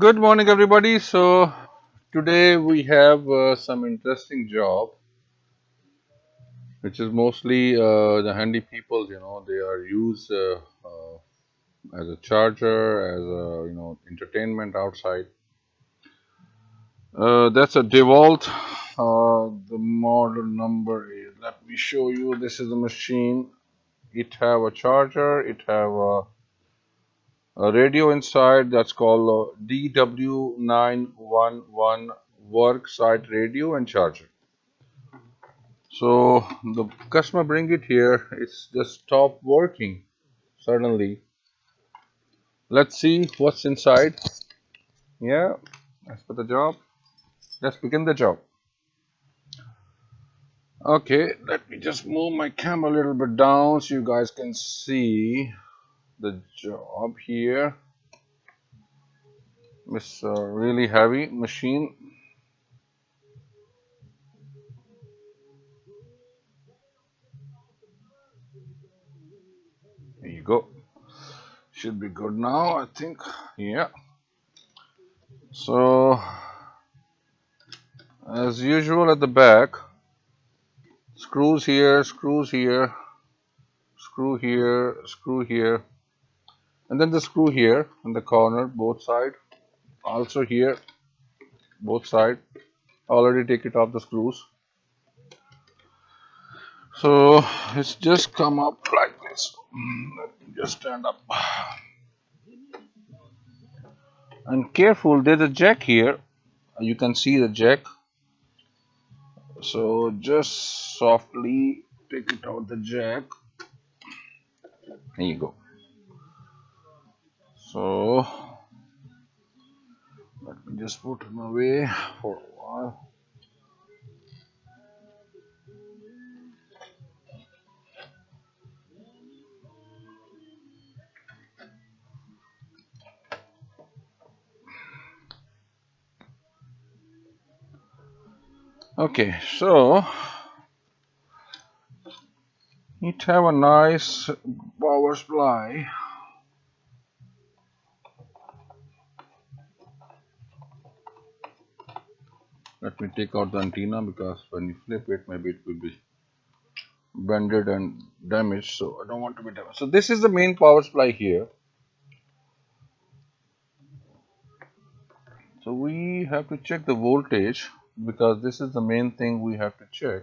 Good morning, everybody. So today we have some interesting job, which is mostly the handy people. They are used as a charger, as a entertainment outside. That's a DEWALT. The model number is. Let me show you. This is the machine. It have a charger. It have a radio inside. That's called DW911 work site radio and charger. So the customer bring it here. It's just stopped working suddenly. Let's see what's inside. Yeah, as for the job. Let's begin the job. Okay, let me just move my camera a little bit down so you guys can see the job here. It's a really heavy machine. Here you go. Should be good now, I think. Yeah. So as usual at the back, screws here, screws here, screw here, and then the screw here in the corner, both side. Also here, both side. Already take it off the screws. So it's just come up like this. Let me just stand up. And careful, there's a jack here. You can see the jack. So just softly take it out the jack. There you go. So let me just put him away for a while. Okay, so it have a nice power supply. Let me take out the antenna because when you flip it, maybe it will be bended and damaged. So I don't want to be damaged. So this is the main power supply here. So we have to check the voltage because this is the main thing we have to check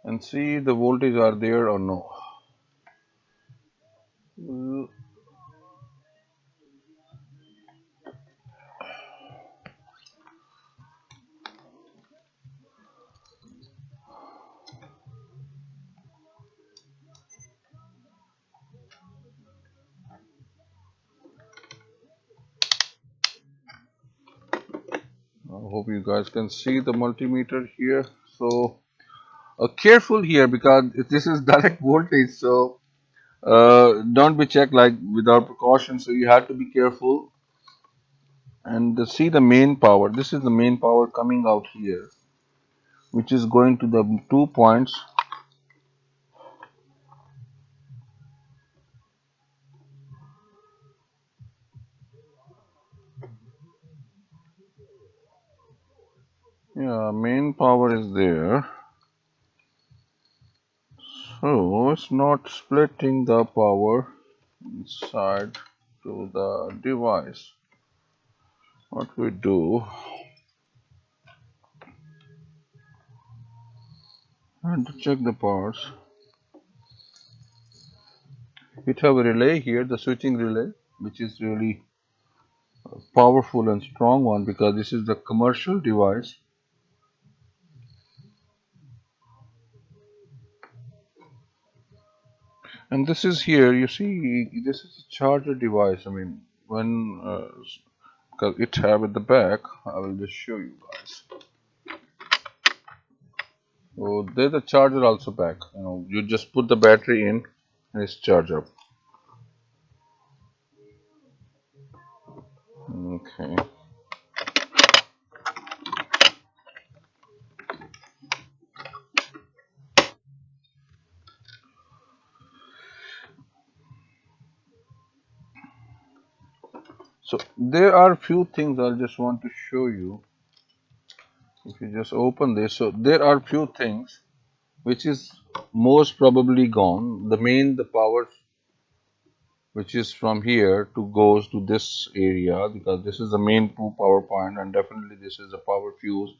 and see the voltage are there or no. I hope you guys can see the multimeter here. So careful here because this is direct voltage. So don't be checked like without precaution. So you have to be careful and see the main power. This is the main power coming out here, which is going to the 2 points. Yeah, main power is there. So it's not splitting the power inside to the device. What we do, and to check the parts, it have a relay here, the switching relay, which is really powerful and strong one because this is the commercial device. And this is here, you see, this is a charger device. I mean, when because it have at the back, I will just show you guys. So there's a charger also back. You just put the battery in and it's charged up. Okay. So there are few things I just want to show you. If you just open this, so there are few things which is most probably gone. The power which is from here to goes to this area, because this is the main power point, and definitely this is a power fuse.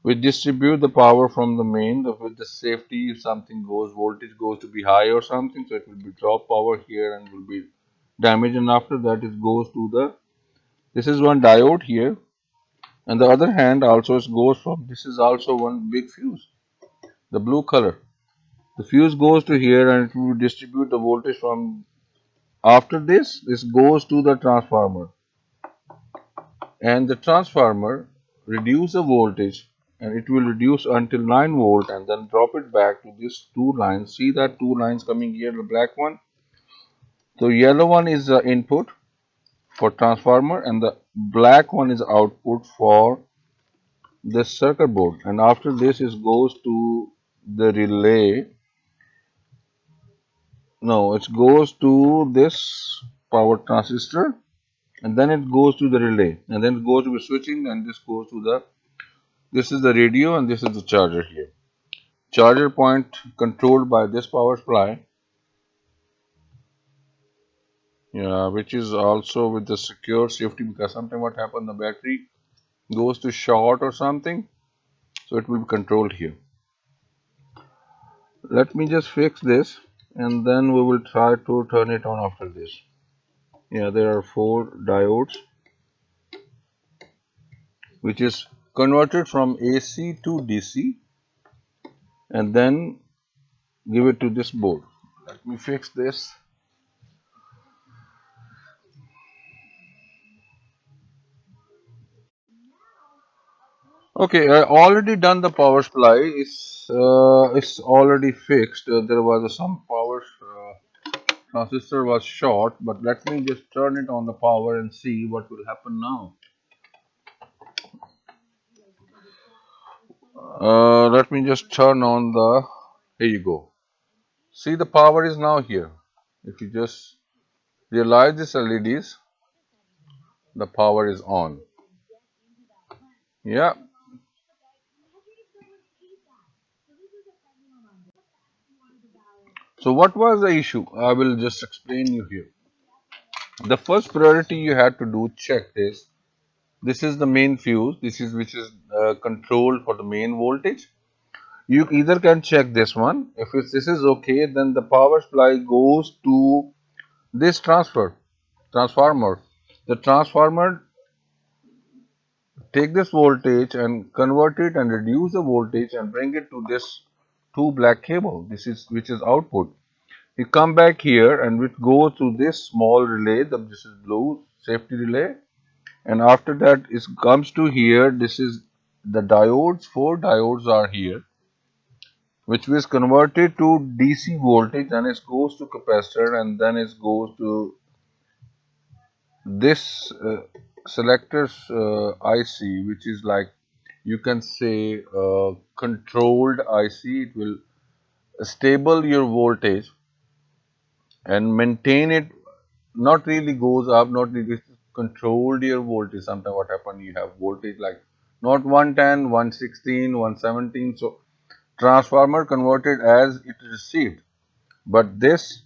We distribute the power from the main with the safety. If something goes, voltage goes to be high or something, so it will be drop power here and will be damaged. And after that, it goes to the, this is one diode here, and the other hand also it goes from, this is also one big fuse, the blue color. The fuse goes to here and it will distribute the voltage from, after this goes to the transformer, and the transformer reduce the voltage, and it will reduce until 9 volt and then drop it back to these two lines. See that two lines coming here, the black one. So yellow one is the input for transformer and the black one is output for this circuit board. And after this is goes to the relay. No, it goes to this power transistor, and then it goes to the relay, and then it goes to the switching, and this goes to the, this is the radio and this is the charger here. Charger point controlled by this power supply, yeah, which is also with the secure safety, because sometimes what happens, the battery goes to short or something, so it will be controlled here. Let me just fix this and then we will try to turn it on after this. Yeah, there are 4 diodes which is converted from AC to DC and then give it to this board. Let me fix this. Okay, I already done the power supply. It's already fixed. There was some power transistor was short, but let me just turn it on the power and see what will happen now. Let me just turn on the. Here you go. See, the power is now here. If you just realize this LEDs, the power is on. Yeah. So what was the issue? I will just explain you here. The first priority you had to do, check this. This is the main fuse. This is which is controlled for the main voltage. You either can check this one. If this is okay, then the power supply goes to this transformer. The transformer take this voltage and convert it and reduce the voltage and bring it to this two black cable. This is which is output. You come back here and it goes to this small relay. This is blue safety relay, and after that it comes to here. This is the diodes. 4 diodes are here, which was converted to DC voltage, and it goes to capacitor, and then it goes to this selectors IC, which is like, you can say, controlled IC. It will stable your voltage and maintain it, not really goes up, not really controlled your voltage. Sometimes what happen, you have voltage like not 110, 116, 117, so transformer converted as it received, but this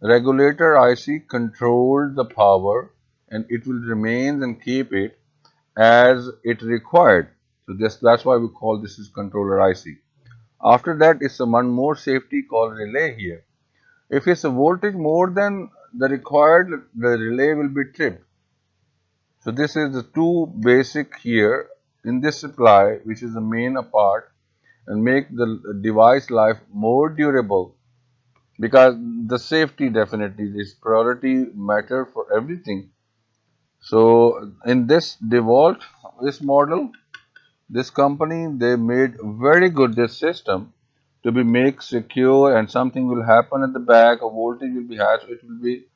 regulator IC controlled the power and it will remain and keep it as it required. So that's why we call this is controller IC. After that is one more safety called relay here. If it's a voltage more than the required, the relay will be tripped. So this is the two basic here in this supply, which is the main part and make the device life more durable, because the safety definitely is priority matter for everything. So in this DEWALT, this model, this company, they made very good this system to be make secure, and something will happen at the back, a voltage will be high, so it will be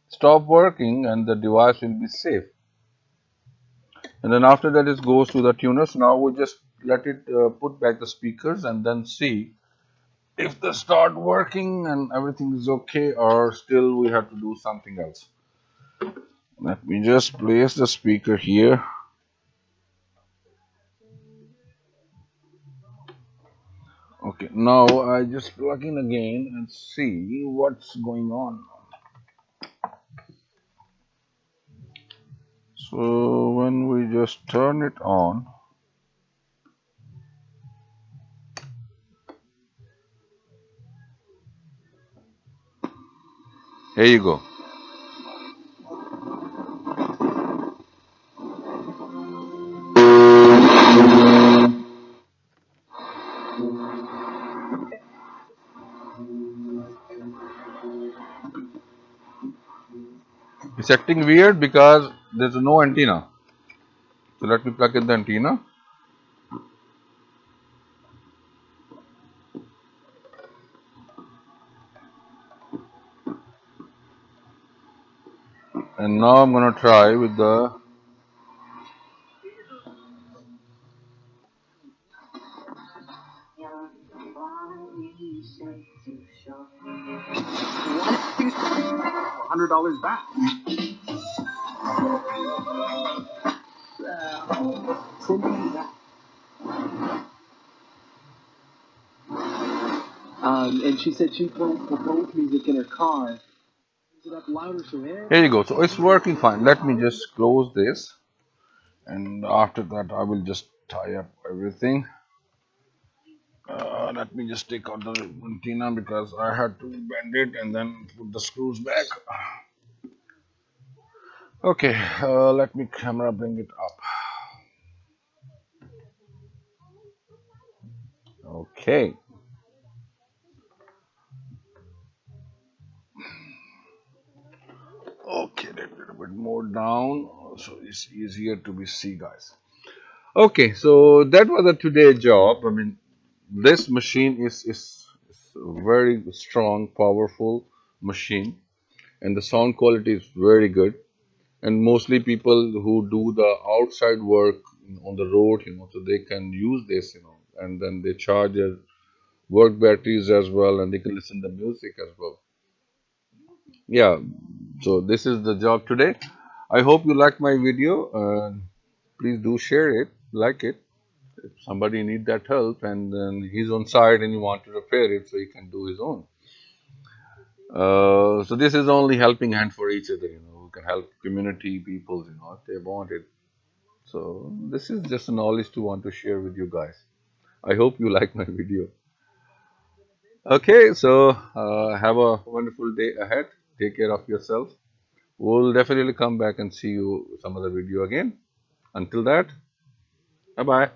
stop working and the device will be safe. And then after that it goes to the tuners. Now we just let it put back the speakers and then see if they start working and everything is okay, or still we have to do something else. Let me just place the speaker here. Okay, now I just plug in again and see what's going on. So when we just turn it on, here you go. It's acting weird because there's no antenna. So let me plug in the antenna. And now I'm gonna try with the. $100 back. Sending back. And she said she plays the folk music in her car. Is it up louder so Here you go. So it's working fine. Let me just close this, and after that I will just tie up everything. Let me just take out the antenna because I had to bend it and then put the screws back. Okay, let me camera bring it up. Okay, okay, a little bit more down so it's easier to be see, guys. Okay, so that was a today job. I mean, this machine is a very strong, powerful machine, and the sound quality is very good. And mostly people who do the outside work on the road, so they can use this, and then they charge their work batteries as well, and they can listen to music as well. Yeah, so this is the job today. I hope you like my video. Please do share it, like it. If somebody need that help and then he's on site and you want to repair it, so he can do his own. So this is only helping hand for each other, who can help community people, if they want it. So this is just a knowledge to want to share with you guys. I hope you like my video. Okay, so have a wonderful day ahead. Take care of yourself. We'll definitely come back and see you some other video again. Until that, bye bye.